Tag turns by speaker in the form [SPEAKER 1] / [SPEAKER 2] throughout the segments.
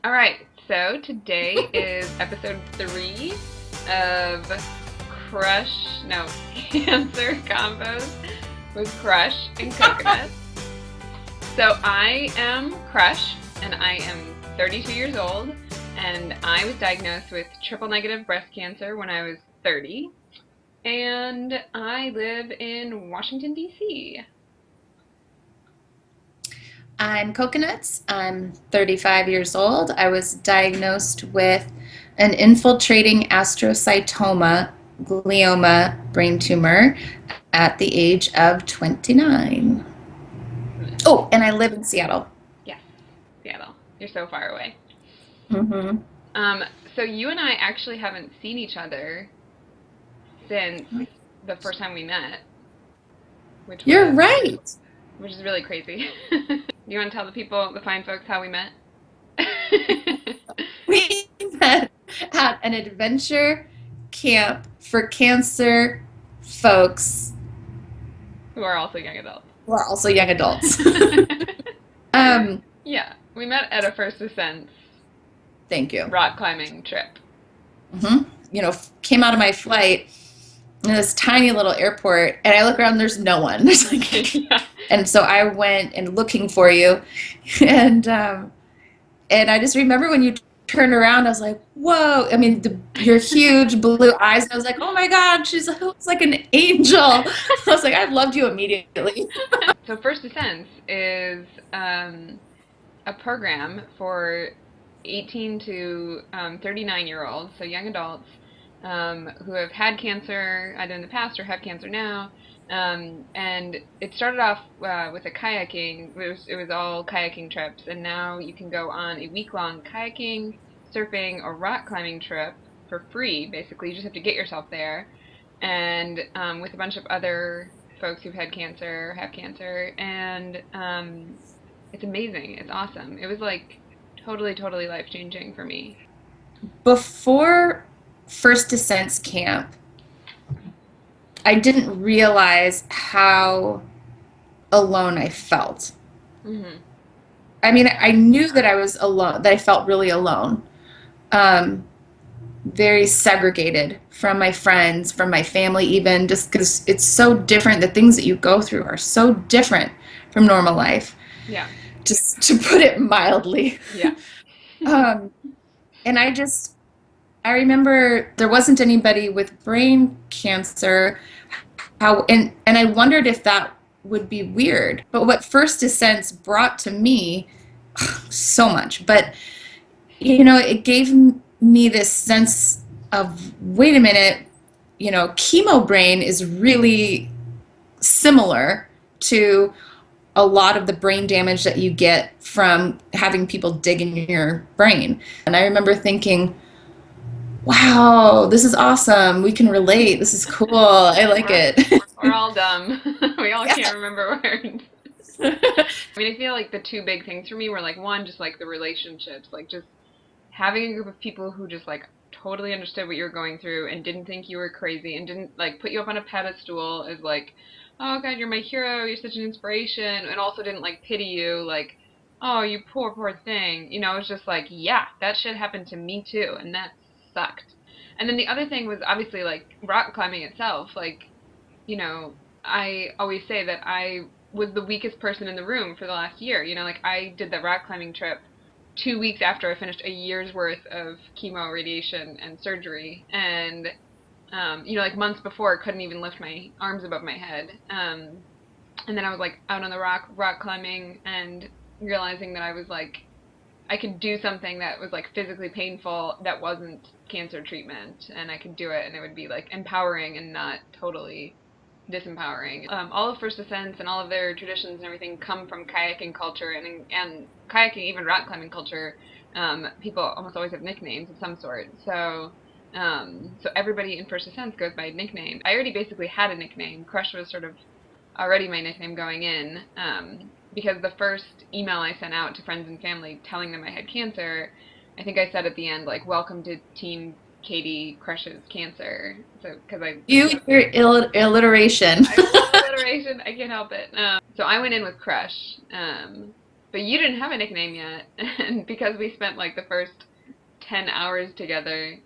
[SPEAKER 1] All right, so today is episode 3 of Cancer Convos with Crush and Coconut. So I am Crush, and I am 32 years old, and I was diagnosed with triple-negative breast cancer when I was 30, and I live in Washington, D.C.
[SPEAKER 2] I'm Coconuts. I'm 35 years old. I was diagnosed with an infiltrating astrocytoma glioma brain tumor at the age of 29. Oh, and I live in Seattle.
[SPEAKER 1] Yes, Seattle. You're so far away.
[SPEAKER 2] Hmm.
[SPEAKER 1] Um, so you and I actually haven't seen each other since the first time we met, which
[SPEAKER 2] You're
[SPEAKER 1] was
[SPEAKER 2] right.
[SPEAKER 1] which is really crazy. You want to tell the people, the fine folks, how we met?
[SPEAKER 2] We met at an adventure camp for cancer folks
[SPEAKER 1] Who are also young adults.
[SPEAKER 2] who are also young adults. um,
[SPEAKER 1] Yeah, we met at a First Ascents
[SPEAKER 2] Thank you.
[SPEAKER 1] rock climbing trip.
[SPEAKER 2] Came out of my flight in this tiny little airport, and I look around, there's no one. There's like,
[SPEAKER 1] Yeah.
[SPEAKER 2] and so I went and looking for you, and I just remember when you turned around, I was like, whoa! I mean, your huge blue eyes, and I was like, oh my God, she's looks like an angel. I was like, I loved you immediately.
[SPEAKER 1] So First Ascents is a program for 18 to 39-year-olds, so young adults, who have had cancer either in the past or have cancer now. And it started off with a kayaking. It was all kayaking trips, and now you can go on a week-long kayaking, surfing, or rock climbing trip for free. Basically, you just have to get yourself there, and with a bunch of other folks who've had cancer, have cancer, and it's amazing. It's awesome. It was like totally life changing for me.
[SPEAKER 2] Before First Descents Camp, I didn't realize how alone I felt.
[SPEAKER 1] Hmm.
[SPEAKER 2] I mean, I knew that I was alone, that I felt really alone, um, very segregated from my friends, from my family, even just because it's so different. The things that you go through are so different from normal life,
[SPEAKER 1] Yeah.
[SPEAKER 2] just to put it mildly.
[SPEAKER 1] Yeah.
[SPEAKER 2] Um, and I remember there wasn't anybody with brain cancer. And I wondered if that would be weird. But what First Descents brought to me so much, but it gave me this sense of, wait a minute, chemo brain is really similar to a lot of the brain damage that you get from having people dig in your brain. And I remember thinking, wow, this is awesome. We can relate. This is cool. I like
[SPEAKER 1] we're,
[SPEAKER 2] it.
[SPEAKER 1] we're all dumb. We all
[SPEAKER 2] Yeah.
[SPEAKER 1] can't remember words. I mean, I feel like the two big things for me were like one, just like the relationships, like just having a group of people who just like totally understood what you were going through and didn't think you were crazy and didn't like put you up on a pedestal as like, oh God, you're my hero, you're such an inspiration, and also didn't like pity you, like, oh, you poor thing. It was just like, yeah, that shit happened to me too, and that sucked. And then the other thing was obviously like rock climbing itself. Like, I always say that I was the weakest person in the room for the last year. Like I did the rock climbing trip 2 weeks after I finished a year's worth of chemo, radiation, and surgery, and like months before, I couldn't even lift my arms above my head. And then I was like out on the rock climbing, and realizing that I was like I could do something that was like physically painful that wasn't cancer treatment, and I could do it, and it would be like empowering and not totally disempowering. All of First Ascents and all of their traditions and everything come from kayaking culture, and kayaking, even rock climbing culture. People almost always have nicknames of some sort. So everybody in First Ascents goes by a nickname. I already basically had a nickname. Crush was sort of already my nickname going in, because the first email I sent out to friends and family telling them I had cancer, I think I said at the end, like, welcome to Team Katie Crush's Cancer. So, because
[SPEAKER 2] Your alliteration.
[SPEAKER 1] I love alliteration. I can't help it. So I went in with Crush, But you didn't have a nickname yet, and because we spent like the first 10 hours together,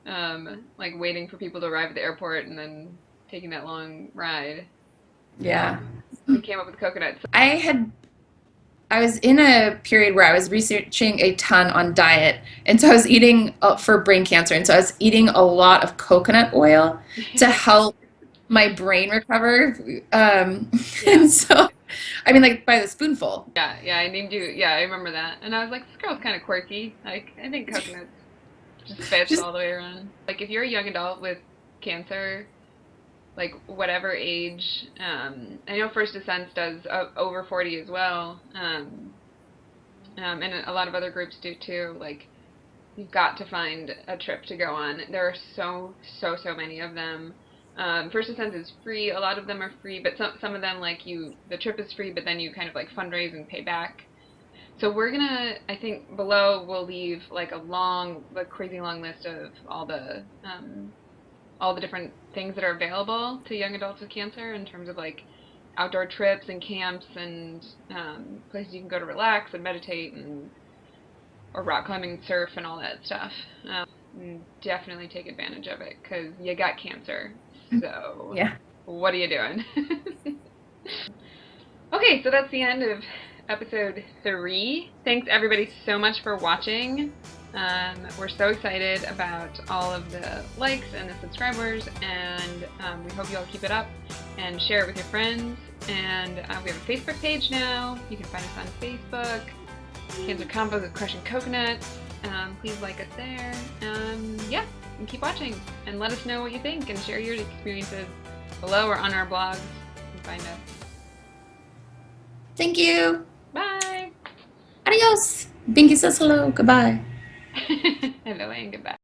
[SPEAKER 1] like waiting for people to arrive at the airport and then taking that long ride,
[SPEAKER 2] Yeah.
[SPEAKER 1] we came up with coconuts.
[SPEAKER 2] I had I was in a period where I was researching a ton on diet, and so I was eating for brain cancer, and so I was eating a lot of coconut oil to help my brain recover.
[SPEAKER 1] Yeah.
[SPEAKER 2] And so, I mean, like by the spoonful.
[SPEAKER 1] Yeah, yeah, I named you. Yeah, I remember that. And I was like, this girl's kind of quirky. Like, I think coconuts just fits
[SPEAKER 2] Just
[SPEAKER 1] all the way around. Like, if you're a young adult with cancer, like whatever age, I know First Descents does over 40 as well, and a lot of other groups do too. Like, you've got to find a trip to go on. There are so many of them. First Ascent is free. A lot of them are free, but some of them, like, the trip is free, but then you kind of like fundraise and pay back. So we're gonna, I think below we'll leave like like crazy long list of all the different things that are available to young adults with cancer in terms of like outdoor trips and camps and places you can go to relax and meditate and or rock climbing and surf and all that stuff. Definitely take advantage of it because you got cancer. So
[SPEAKER 2] yeah.
[SPEAKER 1] what are you doing? Okay, so that's the end of episode 3. Thanks everybody so much for watching. We're so excited about all of the likes and the subscribers, and we hope you all keep it up and share it with your friends. And we have a Facebook page now. You can find us on Facebook. Cancer Convos with Crushing Coconuts. Please like us there. Yeah, and keep watching. And let us know what you think and share your experiences below or on our blogs. You can find us.
[SPEAKER 2] Thank you.
[SPEAKER 1] Bye.
[SPEAKER 2] Adios. Binky says hello. Goodbye.
[SPEAKER 1] Hello and goodbye.